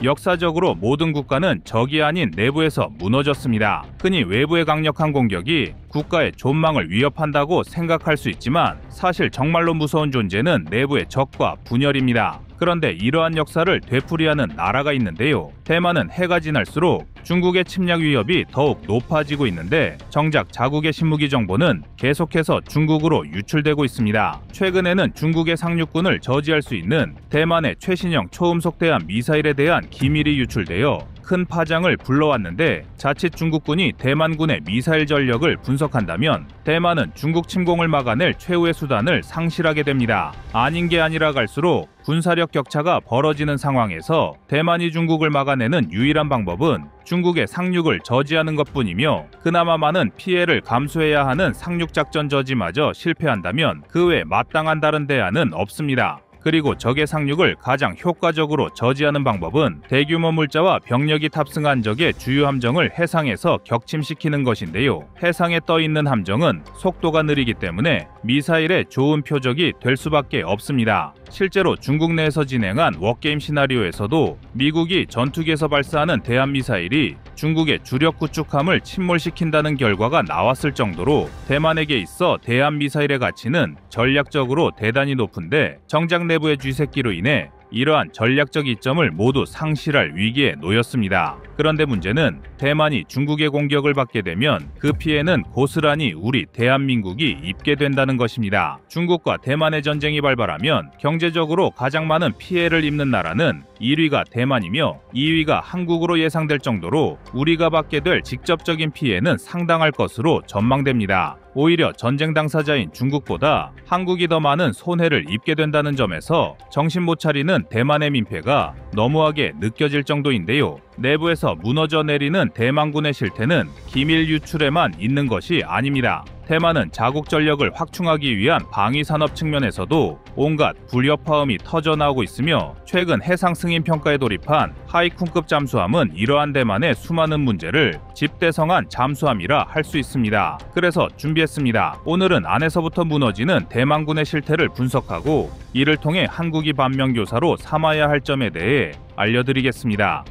역사적으로 모든 국가는 적이 아닌 내부에서 무너졌습니다. 흔히 외부의 강력한 공격이 국가의 존망을 위협한다고 생각할 수 있지만 사실 정말로 무서운 존재는 내부의 적과 분열입니다. 그런데 이러한 역사를 되풀이하는 나라가 있는데요. 대만은 해가 지날수록 중국의 침략 위협이 더욱 높아지고 있는데 정작 자국의 신무기 정보는 계속해서 중국으로 유출되고 있습니다. 최근에는 중국의 상륙군을 저지할 수 있는 대만의 최신형 초음속대함 미사일에 대한 기밀이 유출되어 큰 파장을 불러왔는데 자칫 중국군이 대만군의 미사일 전력을 분석한다면 대만은 중국 침공을 막아낼 최후의 수단을 상실하게 됩니다. 아닌 게 아니라 갈수록 군사력 격차가 벌어지는 상황에서 대만이 중국을 막아내는 유일한 방법은 중국의 상륙을 저지하는 것뿐이며 그나마 많은 피해를 감수해야 하는 상륙작전 저지마저 실패한다면 그 외 마땅한 다른 대안은 없습니다. 그리고 적의 상륙을 가장 효과적으로 저지하는 방법은 대규모 물자와 병력이 탑승한 적의 주요 함정을 해상에서 격침시키는 것인데요. 해상에 떠 있는 함정은 속도가 느리기 때문에 미사일의 좋은 표적이 될 수밖에 없습니다. 실제로 중국 내에서 진행한 워게임 시나리오에서도 미국이 전투기에서 발사하는 대한미사일이 중국의 주력 구축함을 침몰시킨다는 결과가 나왔을 정도로 대만에게 있어 대한미사일의 가치는 전략적으로 대단히 높은데 정작 내부의 쥐새끼로 인해 이러한 전략적 이점을 모두 상실할 위기에 놓였습니다. 그런데 문제는 대만이 중국의 공격을 받게 되면 그 피해는 고스란히 우리 대한민국이 입게 된다는 것입니다. 중국과 대만의 전쟁이 발발하면 경제적으로 가장 많은 피해를 입는 나라는 1위가 대만이며 2위가 한국으로 예상될 정도로 우리가 받게 될 직접적인 피해는 상당할 것으로 전망됩니다. 오히려 전쟁 당사자인 중국보다 한국이 더 많은 손해를 입게 된다는 점에서 정신 못 차리는 대만의 민폐가 너무하게 느껴질 정도인데요. 내부에서 무너져 내리는 대만군의 실태는 기밀 유출에만 있는 것이 아닙니다. 대만은 자국 전력을 확충하기 위한 방위산업 측면에서도 온갖 불협화음이 터져나오고 있으며 최근 해상 승인 평가에 돌입한 하이쿤급 잠수함은 이러한 대만의 수많은 문제를 집대성한 잠수함이라 할 수 있습니다. 그래서 준비했습니다. 오늘은 안에서부터 무너지는 대만군의 실태를 분석하고 이를 통해 한국이 반면교사로 삼아야 할 점에 대해 알려드리겠습니다.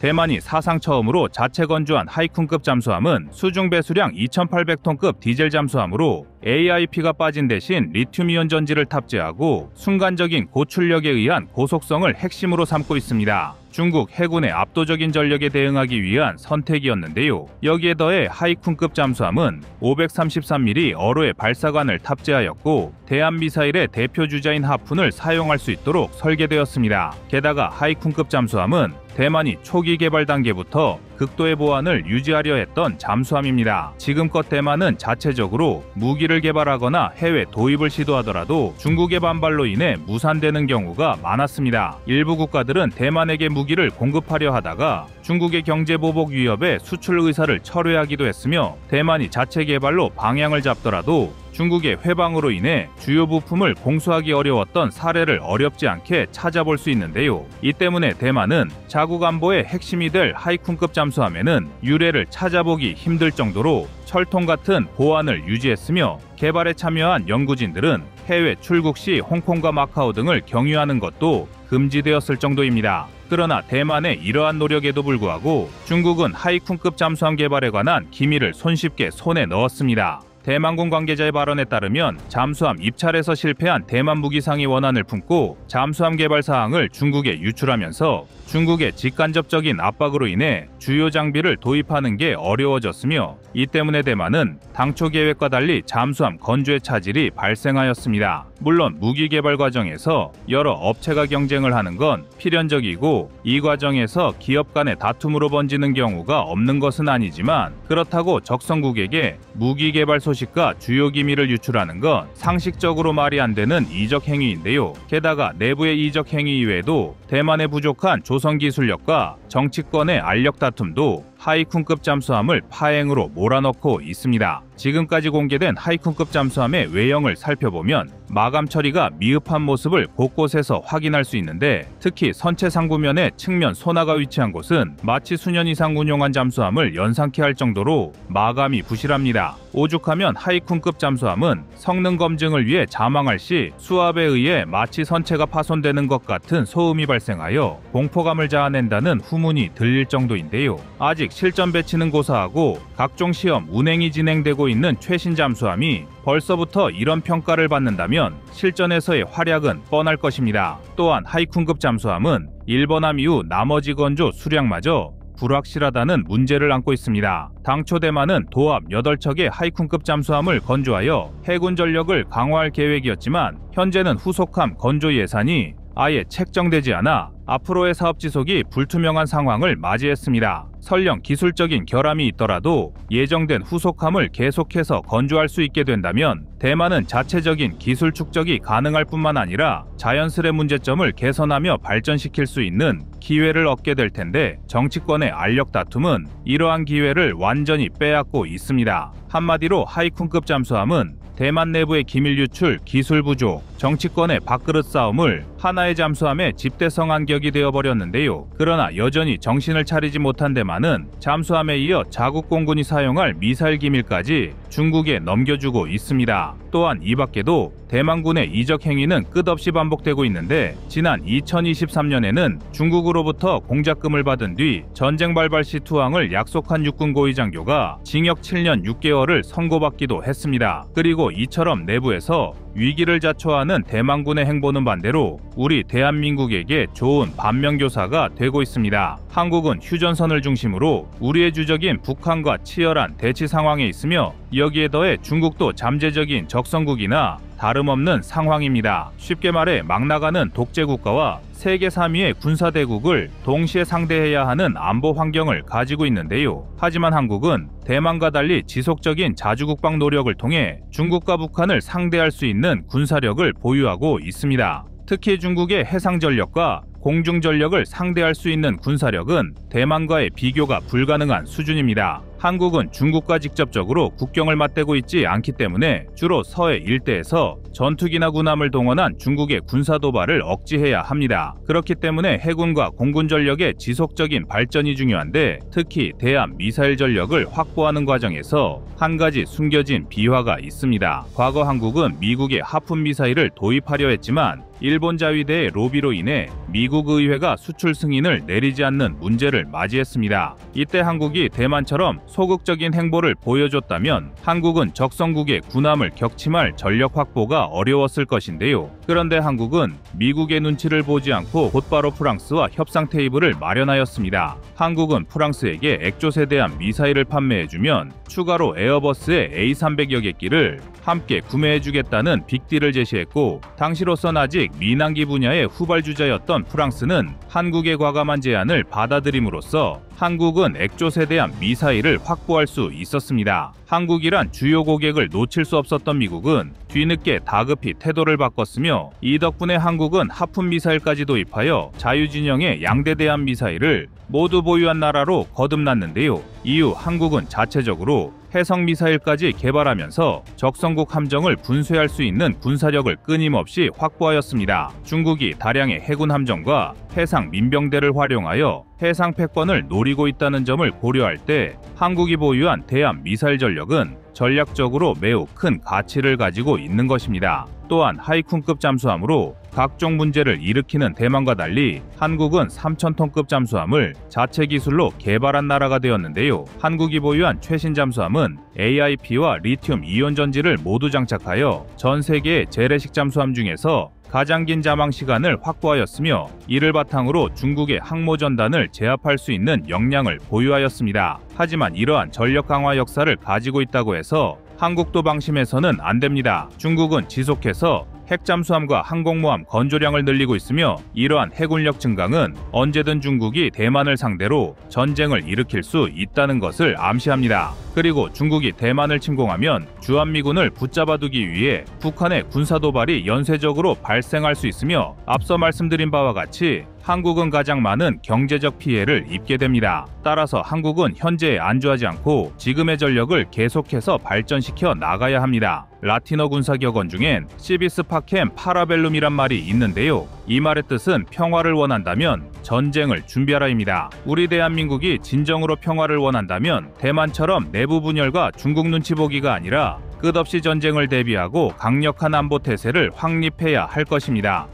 대만이 사상 처음으로 자체 건조한 하이쿤급 잠수함은 수중 배수량 2,800톤급 디젤 잠수함으로 AIP가 빠진 대신 리튬이온 전지를 탑재하고 순간적인 고출력에 의한 고속성을 핵심으로 삼고 있습니다. 중국 해군의 압도적인 전력에 대응하기 위한 선택이었는데요. 여기에 더해 하이쿤급 잠수함은 533mm 어로의 발사관을 탑재하였고 대한미사일의 대표 주자인 하푼을 사용할 수 있도록 설계되었습니다. 게다가 하이쿤급 잠수함은 대만이 초기 개발 단계부터 극도의 보안을 유지하려 했던 잠수함입니다. 지금껏 대만은 자체적으로 무기를 개발하거나 해외 도입을 시도하더라도 중국의 반발로 인해 무산되는 경우가 많았습니다. 일부 국가들은 대만에게 무기를 공급하려 하다가 중국의 경제 보복 위협에 수출 의사를 철회하기도 했으며 대만이 자체 개발로 방향을 잡더라도 중국의 회방으로 인해 주요 부품을 공수하기 어려웠던 사례를 어렵지 않게 찾아볼 수 있는데요. 이 때문에 대만은 자국 안보의 핵심이 될 하이쿤급 잠수함에는 유래를 찾아보기 힘들 정도로 철통 같은 보안을 유지했으며 개발에 참여한 연구진들은 해외 출국 시 홍콩과 마카오 등을 경유하는 것도 금지되었을 정도입니다. 그러나 대만의 이러한 노력에도 불구하고 중국은 하이쿤급 잠수함 개발에 관한 기밀을 손쉽게 손에 넣었습니다. 대만군 관계자의 발언에 따르면 잠수함 입찰에서 실패한 대만 무기상이 원한을 품고 잠수함 개발 사항을 중국에 유출하면서 중국의 직간접적인 압박으로 인해 주요 장비를 도입하는 게 어려워졌으며 이 때문에 대만은 당초 계획과 달리 잠수함 건조의 차질이 발생하였습니다. 물론 무기 개발 과정에서 여러 업체가 경쟁을 하는 건 필연적이고 이 과정에서 기업 간의 다툼으로 번지는 경우가 없는 것은 아니지만 그렇다고 적성국에게 무기 개발 소식과 주요 기밀을 유출하는 건 상식적으로 말이 안 되는 이적 행위인데요. 게다가 내부의 이적 행위 이외에도 대만의 부족한 조선 기술력과 정치권의 알력 다툼도 하이쿤급 잠수함을 파행으로 몰아넣고 있습니다. 지금까지 공개된 하이쿤급 잠수함의 외형을 살펴보면 마감 처리가 미흡한 모습을 곳곳에서 확인할 수 있는데 특히 선체 상부면의 측면 소나가 위치한 곳은 마치 수년 이상 운용한 잠수함을 연상케 할 정도로 마감이 부실합니다. 오죽하면 하이쿤급 잠수함은 성능 검증을 위해 자망할 시 수압에 의해 마치 선체가 파손되는 것 같은 소음이 발생하여 공포감을 자아낸다는 후문이 들릴 정도인데요. 아직 실전 배치는 고사하고 각종 시험 운행이 진행되고 있는 최신 잠수함이 벌써부터 이런 평가를 받는다면 실전에서의 활약은 뻔할 것입니다. 또한 하이쿤급 잠수함은 일본함 이후 나머지 건조 수량마저 불확실하다는 문제를 안고 있습니다. 당초 대만은 도합 8척의 하이쿤급 잠수함을 건조하여 해군 전력을 강화할 계획이었지만 현재는 후속함 건조 예산이 아예 책정되지 않아 앞으로의 사업 지속이 불투명한 상황을 맞이했습니다. 설령 기술적인 결함이 있더라도 예정된 후속함을 계속해서 건조할 수 있게 된다면 대만은 자체적인 기술 축적이 가능할 뿐만 아니라 자연스레 문제점을 개선하며 발전시킬 수 있는 기회를 얻게 될 텐데 정치권의 알력 다툼은 이러한 기회를 완전히 빼앗고 있습니다. 한마디로 하이쿤급 잠수함은 대만 내부의 기밀 유출, 기술 부족, 정치권의 밥그릇 싸움을 하나의 잠수함의 집대성한 격이 되어버렸는데요. 그러나 여전히 정신을 차리지 못한 대만은 잠수함에 이어 자국 공군이 사용할 미사일 기밀까지 중국에 넘겨주고 있습니다. 또한 이 밖에도 대만군의 이적 행위는 끝없이 반복되고 있는데 지난 2023년에는 중국으로부터 공작금을 받은 뒤 전쟁 발발 시 투항을 약속한 육군 고위 장교가 징역 7년 6개월을 선고받기도 했습니다. 그리고 이처럼 내부에서 위기를 자초하는 대만군의 행보는 반대로 우리 대한민국에게 좋은 반면교사가 되고 있습니다. 한국은 휴전선을 중심으로 우리의 주적인 북한과 치열한 대치 상황에 있으며 여기에 더해 중국도 잠재적인 적성국이나 다름없는 상황입니다. 쉽게 말해 막 나가는 독재국가와 세계 3위의 군사대국을 동시에 상대해야 하는 안보 환경을 가지고 있는데요. 하지만 한국은 대만과 달리 지속적인 자주국방 노력을 통해 중국과 북한을 상대할 수 있는 군사력을 보유하고 있습니다. 특히 중국의 해상전력과 공중전력을 상대할 수 있는 군사력은 대만과의 비교가 불가능한 수준입니다. 한국은 중국과 직접적으로 국경을 맞대고 있지 않기 때문에 주로 서해 일대에서 전투기나 군함을 동원한 중국의 군사 도발을 억제해야 합니다. 그렇기 때문에 해군과 공군 전력의 지속적인 발전이 중요한데 특히 대함 미사일 전력을 확보하는 과정에서 한 가지 숨겨진 비화가 있습니다. 과거 한국은 미국의 하푼 미사일을 도입하려 했지만 일본 자위대의 로비로 인해 미국 의회가 수출 승인을 내리지 않는 문제를 맞이했습니다. 이때 한국이 대만처럼 소극적인 행보를 보여줬다면 한국은 적성국의 군함을 격침할 전력 확보가 어려웠을 것인데요. 그런데 한국은 미국의 눈치를 보지 않고 곧바로 프랑스와 협상 테이블을 마련하였습니다. 한국은 프랑스에게 액조세 대한 미사일을 판매해주면 추가로 에어버스의 A300여 개기를 함께 구매해주겠다는 빅딜을 제시했고 당시로선 아직 민항기 분야의 후발주자였던 프랑스는 한국의 과감한 제안을 받아들임으로써 한국은 액조세 대한 미사일을 확보할 수 있었습니다. 한국이란 주요 고객을 놓칠 수 없었던 미국은 뒤늦게 다급히 태도를 바꿨으며 이 덕분에 한국은 하푼 미사일까지 도입하여 자유진영의 양대 대함 미사일을 모두 보유한 나라로 거듭났는데요. 이후 한국은 자체적으로 해성 미사일까지 개발하면서 적성국 함정을 분쇄할 수 있는 군사력을 끊임없이 확보하였습니다. 중국이 다량의 해군 함정과 해상 민병대를 활용하여 해상 패권을 노리고 있다는 점을 고려할 때 한국이 보유한 대함 미사일 전력은 전략적으로 매우 큰 가치를 가지고 있는 것입니다. 또한 하이쿤급 잠수함으로 각종 문제를 일으키는 대만과 달리 한국은 3,000톤급 잠수함을 자체 기술로 개발한 나라가 되었는데요. 한국이 보유한 최신 잠수함은 AIP와 리튬 이온 전지를 모두 장착하여 전 세계의 재래식 잠수함 중에서 가장 긴 자망 시간을 확보하였으며 이를 바탕으로 중국의 항모전단을 제압할 수 있는 역량을 보유하였습니다. 하지만 이러한 전력 강화 역사를 가지고 있다고 해서 한국도 방심해서는 안 됩니다. 중국은 지속해서 핵잠수함과 항공모함 건조량을 늘리고 있으며 이러한 해군력 증강은 언제든 중국이 대만을 상대로 전쟁을 일으킬 수 있다는 것을 암시합니다. 그리고 중국이 대만을 침공하면 주한미군을 붙잡아두기 위해 북한의 군사도발이 연쇄적으로 발생할 수 있으며 앞서 말씀드린 바와 같이 한국은 가장 많은 경제적 피해를 입게 됩니다. 따라서 한국은 현재에 안주하지 않고 지금의 전력을 계속해서 발전시켜 나가야 합니다. 라틴어 군사격언 중엔 시비스 파켐 파라벨룸이란 말이 있는데요. 이 말의 뜻은 평화를 원한다면 전쟁을 준비하라입니다. 우리 대한민국이 진정으로 평화를 원한다면 대만처럼 내부 분열과 중국 눈치 보기가 아니라 끝없이 전쟁을 대비하고 강력한 안보 태세를 확립해야 할 것입니다.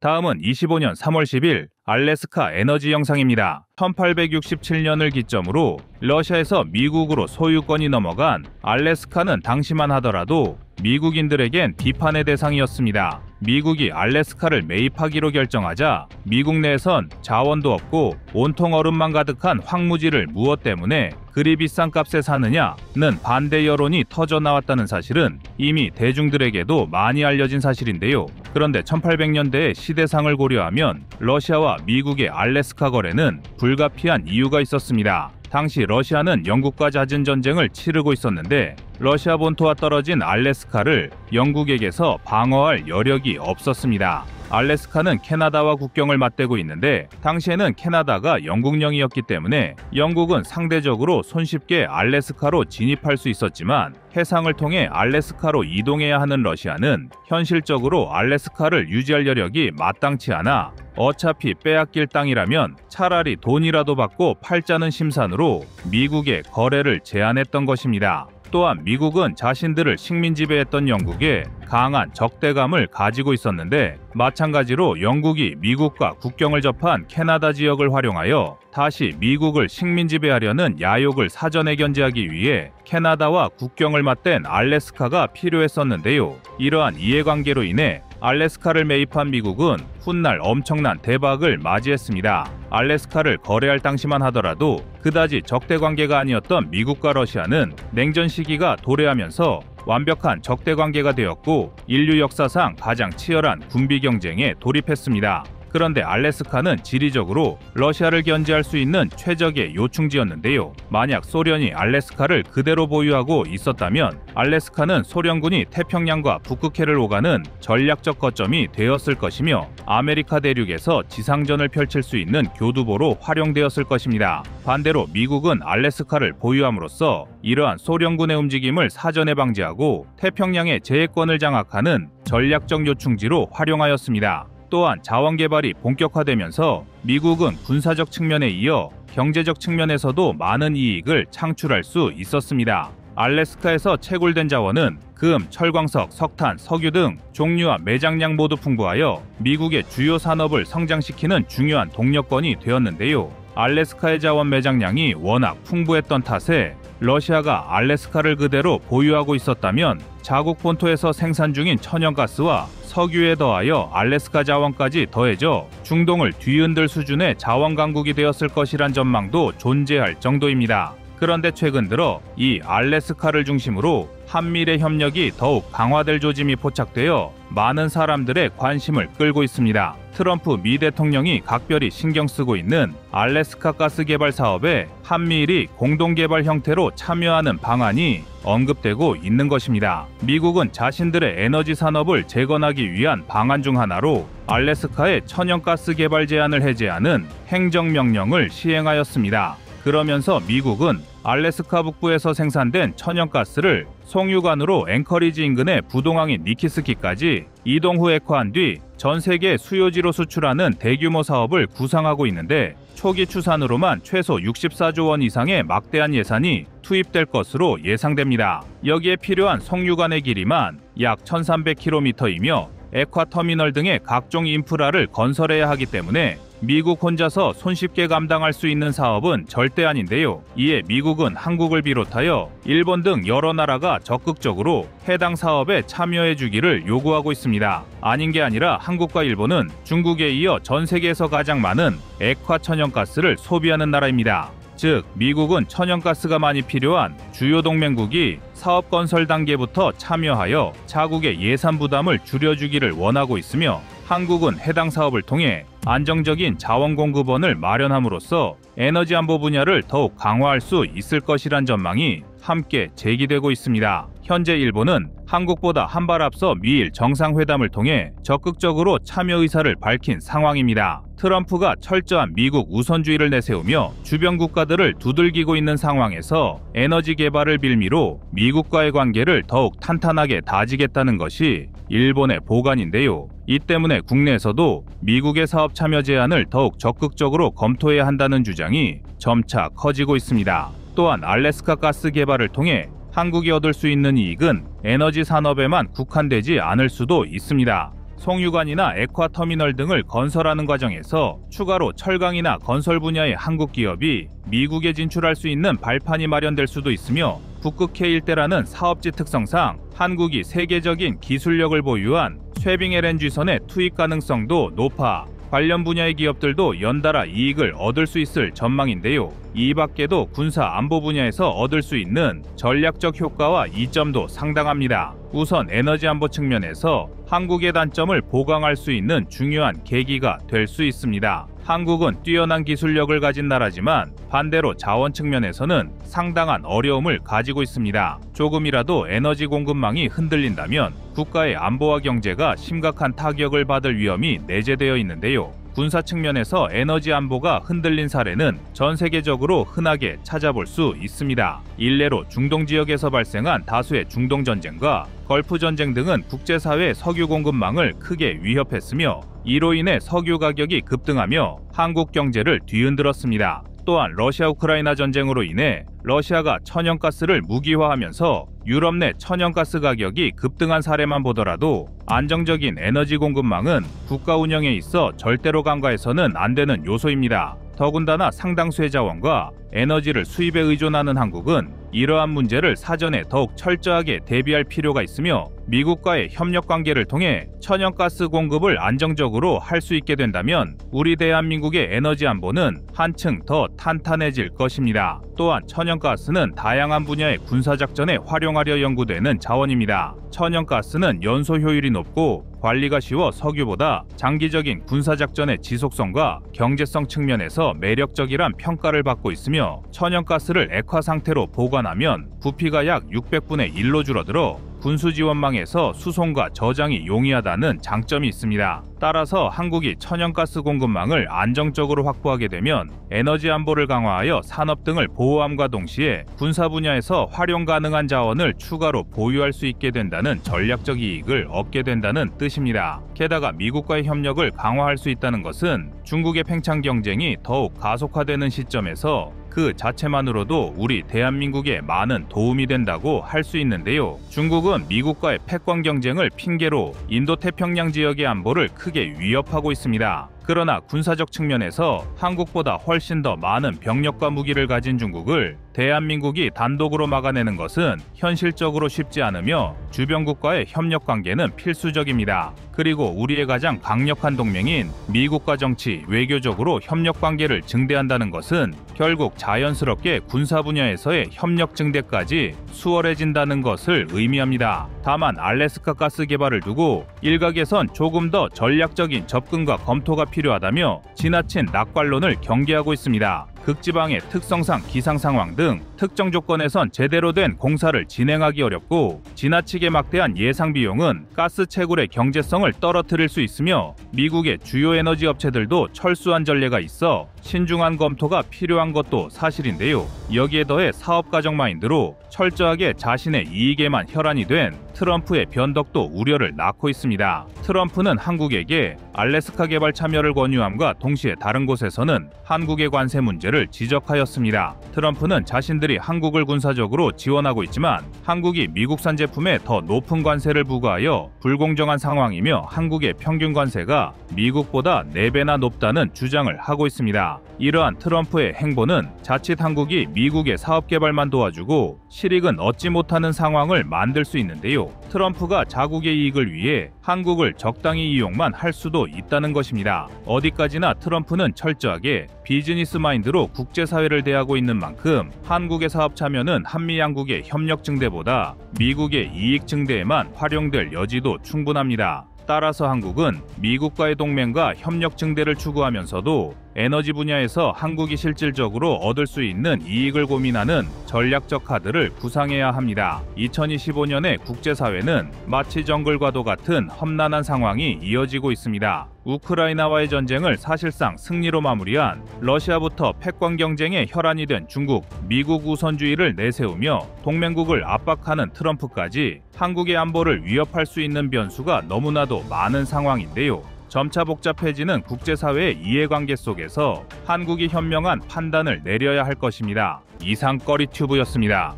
다음은 25년 3월 10일 알래스카 에너지 영상입니다. 1867년을 기점으로 러시아에서 미국으로 소유권이 넘어간 알래스카는 당시만 하더라도 미국인들에겐 비판의 대상이었습니다. 미국이 알래스카를 매입하기로 결정하자 미국 내에선 자원도 없고 온통 얼음만 가득한 황무지를 무엇 때문에 그리 비싼 값에 사느냐는 반대 여론이 터져나왔다는 사실은 이미 대중들에게도 많이 알려진 사실인데요. 그런데 1800년대의 시대상을 고려하면 러시아와 미국의 알래스카 거래는 불가피한 이유가 있었습니다. 당시 러시아는 영국과 잦은 전쟁을 치르고 있었는데 러시아 본토와 떨어진 알래스카를 영국에게서 방어할 여력이 없었습니다. 알래스카는 캐나다와 국경을 맞대고 있는데 당시에는 캐나다가 영국령이었기 때문에 영국은 상대적으로 손쉽게 알래스카로 진입할 수 있었지만 해상을 통해 알래스카로 이동해야 하는 러시아는 현실적으로 알래스카를 유지할 여력이 마땅치 않아 어차피 빼앗길 땅이라면 차라리 돈이라도 받고 팔자는 심산으로 미국에 거래를 제안했던 것입니다. 또한 미국은 자신들을 식민 지배했던 영국에 강한 적대감을 가지고 있었는데 마찬가지로 영국이 미국과 국경을 접한 캐나다 지역을 활용하여 다시 미국을 식민 지배하려는 야욕을 사전에 견제하기 위해 캐나다와 국경을 맞댄 알래스카가 필요했었는데요. 이러한 이해관계로 인해 알래스카를 매입한 미국은 훗날 엄청난 대박을 맞이했습니다. 알래스카를 거래할 당시만 하더라도 그다지 적대관계가 아니었던 미국과 러시아는 냉전 시기가 도래하면서 완벽한 적대관계가 되었고 인류 역사상 가장 치열한 군비 경쟁에 돌입했습니다. 그런데 알래스카는 지리적으로 러시아를 견제할 수 있는 최적의 요충지였는데요. 만약 소련이 알래스카를 그대로 보유하고 있었다면 알래스카는 소련군이 태평양과 북극해를 오가는 전략적 거점이 되었을 것이며 아메리카 대륙에서 지상전을 펼칠 수 있는 교두보로 활용되었을 것입니다. 반대로 미국은 알래스카를 보유함으로써 이러한 소련군의 움직임을 사전에 방지하고 태평양의 제해권을 장악하는 전략적 요충지로 활용하였습니다. 또한 자원 개발이 본격화되면서 미국은 군사적 측면에 이어 경제적 측면에서도 많은 이익을 창출할 수 있었습니다. 알래스카에서 채굴된 자원은 금, 철광석, 석탄, 석유 등 종류와 매장량 모두 풍부하여 미국의 주요 산업을 성장시키는 중요한 동력권이 되었는데요. 알래스카의 자원 매장량이 워낙 풍부했던 탓에 러시아가 알래스카를 그대로 보유하고 있었다면 자국 본토에서 생산 중인 천연가스와 석유에 더하여 알래스카 자원까지 더해져 중동을 뒤흔들 수준의 자원 강국이 되었을 것이란 전망도 존재할 정도입니다. 그런데 최근 들어 이 알래스카를 중심으로 한미일의 협력이 더욱 강화될 조짐이 포착되어 많은 사람들의 관심을 끌고 있습니다. 트럼프 미 대통령이 각별히 신경 쓰고 있는 알래스카 가스 개발 사업에 한미일이 공동 개발 형태로 참여하는 방안이 언급되고 있는 것입니다. 미국은 자신들의 에너지 산업을 재건하기 위한 방안 중 하나로 알래스카의 천연가스 개발 제한을 해제하는 행정명령을 시행하였습니다. 그러면서 미국은 알래스카 북부에서 생산된 천연가스를 송유관으로 앵커리지 인근의 부동항인 니키스키까지 이동 후 액화한 뒤 전 세계 수요지로 수출하는 대규모 사업을 구상하고 있는데 초기 추산으로만 최소 64조 원 이상의 막대한 예산이 투입될 것으로 예상됩니다. 여기에 필요한 송유관의 길이만 약 1300km이며 액화터미널 등의 각종 인프라를 건설해야 하기 때문에 미국 혼자서 손쉽게 감당할 수 있는 사업은 절대 아닌데요. 이에 미국은 한국을 비롯하여 일본 등 여러 나라가 적극적으로 해당 사업에 참여해 주기를 요구하고 있습니다. 아닌 게 아니라 한국과 일본은 중국에 이어 전 세계에서 가장 많은 액화 천연가스를 소비하는 나라입니다. 즉 미국은 천연가스가 많이 필요한 주요 동맹국이 사업 건설 단계부터 참여하여 자국의 예산 부담을 줄여주기를 원하고 있으며, 한국은 해당 사업을 통해 안정적인 자원 공급원을 마련함으로써 에너지 안보 분야를 더욱 강화할 수 있을 것이란 전망이 함께 제기되고 있습니다. 현재 일본은 한국보다 한 발 앞서 미일 정상회담을 통해 적극적으로 참여 의사를 밝힌 상황입니다. 트럼프가 철저한 미국 우선주의를 내세우며 주변 국가들을 두들기고 있는 상황에서 에너지 개발을 빌미로 미국과의 관계를 더욱 탄탄하게 다지겠다는 것이 일본의 보관인데요. 이 때문에 국내에서도 미국의 사업 참여 제안을 더욱 적극적으로 검토해야 한다는 주장이 점차 커지고 있습니다. 또한 알래스카 가스 개발을 통해 한국이 얻을 수 있는 이익은 에너지 산업에만 국한되지 않을 수도 있습니다. 송유관이나 액화터미널 등을 건설하는 과정에서 추가로 철강이나 건설 분야의 한국 기업이 미국에 진출할 수 있는 발판이 마련될 수도 있으며, 북극해 일대라는 사업지 특성상 한국이 세계적인 기술력을 보유한 쇠빙 LNG선의 투입 가능성도 높아 관련 분야의 기업들도 연달아 이익을 얻을 수 있을 전망인데요. 이 밖에도 군사 안보 분야에서 얻을 수 있는 전략적 효과와 이점도 상당합니다. 우선 에너지 안보 측면에서 한국의 단점을 보강할 수 있는 중요한 계기가 될 수 있습니다. 한국은 뛰어난 기술력을 가진 나라지만 반대로 자원 측면에서는 상당한 어려움을 가지고 있습니다. 조금이라도 에너지 공급망이 흔들린다면 국가의 안보와 경제가 심각한 타격을 받을 위험이 내재되어 있는데요. 군사 측면에서 에너지 안보가 흔들린 사례는 전 세계적으로 흔하게 찾아볼 수 있습니다. 일례로 중동 지역에서 발생한 다수의 중동 전쟁과 걸프 전쟁 등은 국제사회 석유 공급망을 크게 위협했으며, 이로 인해 석유 가격이 급등하며 한국 경제를 뒤흔들었습니다. 또한 러시아 우크라이나 전쟁으로 인해 러시아가 천연가스를 무기화하면서 유럽 내 천연가스 가격이 급등한 사례만 보더라도 안정적인 에너지 공급망은 국가 운영에 있어 절대로 간과해서는 안 되는 요소입니다. 더군다나 상당수의 자원과 에너지를 수입에 의존하는 한국은 이러한 문제를 사전에 더욱 철저하게 대비할 필요가 있으며, 미국과의 협력 관계를 통해 천연가스 공급을 안정적으로 할 수 있게 된다면 우리 대한민국의 에너지 안보는 한층 더 탄탄해질 것입니다. 또한 천연가스는 다양한 분야의 군사작전에 활용하려 연구되는 자원입니다. 천연가스는 연소 효율이 높고 관리가 쉬워 석유보다 장기적인 군사작전의 지속성과 경제성 측면에서 매력적이란 평가를 받고 있으며, 천연가스를 액화 상태로 보관하면 부피가 약 600분의 1로 줄어들어 군수지원망에서 수송과 저장이 용이하다는 장점이 있습니다. 따라서 한국이 천연가스 공급망을 안정적으로 확보하게 되면 에너지 안보를 강화하여 산업 등을 보호함과 동시에 군사 분야에서 활용 가능한 자원을 추가로 보유할 수 있게 된다는 전략적 이익을 얻게 된다는 뜻입니다. 게다가 미국과의 협력을 강화할 수 있다는 것은 중국의 팽창 경쟁이 더욱 가속화되는 시점에서 그 자체만으로도 우리 대한민국에 많은 도움이 된다고 할 수 있는데요. 중국은 미국과의 패권 경쟁을 핑계로 인도태평양 지역의 안보를 크게 위협하고 있습니다. 그러나 군사적 측면에서 한국보다 훨씬 더 많은 병력과 무기를 가진 중국을 대한민국이 단독으로 막아내는 것은 현실적으로 쉽지 않으며 주변국과의 협력 관계는 필수적입니다. 그리고 우리의 가장 강력한 동맹인 미국과 정치, 외교적으로 협력 관계를 증대한다는 것은 결국 자연스럽게 군사 분야에서의 협력 증대까지 수월해진다는 것을 의미합니다. 다만 알래스카 가스 개발을 두고 일각에선 조금 더 전략적인 접근과 검토가 필요하다며 지나친 낙관론을 경계하고 있습니다. 극지방의 특성상 기상 상황 등 특정 조건에선 제대로 된 공사를 진행하기 어렵고, 지나치게 막대한 예상 비용은 가스 채굴의 경제성을 떨어뜨릴 수 있으며, 미국의 주요 에너지 업체들도 철수한 전례가 있어 신중한 검토가 필요한 것도 사실인데요. 여기에 더해 사업 가정 마인드로 철저하게 자신의 이익에만 혈안이 된 트럼프의 변덕도 우려를 낳고 있습니다. 트럼프는 한국에게 알래스카 개발 참여를 권유함과 동시에 다른 곳에서는 한국의 관세 문제를 지적하였습니다. 트럼프는 자신들이 국가들이 한국을 군사적으로 지원하고 있지만 한국이 미국산 제품에 더 높은 관세를 부과하여 불공정한 상황이며 한국의 평균 관세가 미국보다 4배나 높다는 주장을 하고 있습니다. 이러한 트럼프의 행보는 자칫 한국이 미국의 사업 개발만 도와주고 실익은 얻지 못하는 상황을 만들 수 있는데요. 트럼프가 자국의 이익을 위해 한국을 적당히 이용만 할 수도 있다는 것입니다. 어디까지나 트럼프는 철저하게 비즈니스 마인드로 국제사회를 대하고 있는 만큼 한국의 사업 참여는 한미 양국의 협력 증대보다 미국의 이익 증대에만 활용될 여지도 충분합니다. 따라서 한국은 미국과의 동맹과 협력 증대를 추구하면서도 에너지 분야에서 한국이 실질적으로 얻을 수 있는 이익을 고민하는 전략적 카드를 구상해야 합니다. 2025년의 국제사회는 마치 정글과도 같은 험난한 상황이 이어지고 있습니다. 우크라이나와의 전쟁을 사실상 승리로 마무리한 러시아부터 패권 경쟁의 혈안이 된 중국, 미국 우선주의를 내세우며 동맹국을 압박하는 트럼프까지 한국의 안보를 위협할 수 있는 변수가 너무나도 많은 상황인데요. 점차 복잡해지는 국제사회의 이해관계 속에서 한국이 현명한 판단을 내려야 할 것입니다. 이상 꺼리튜브였습니다.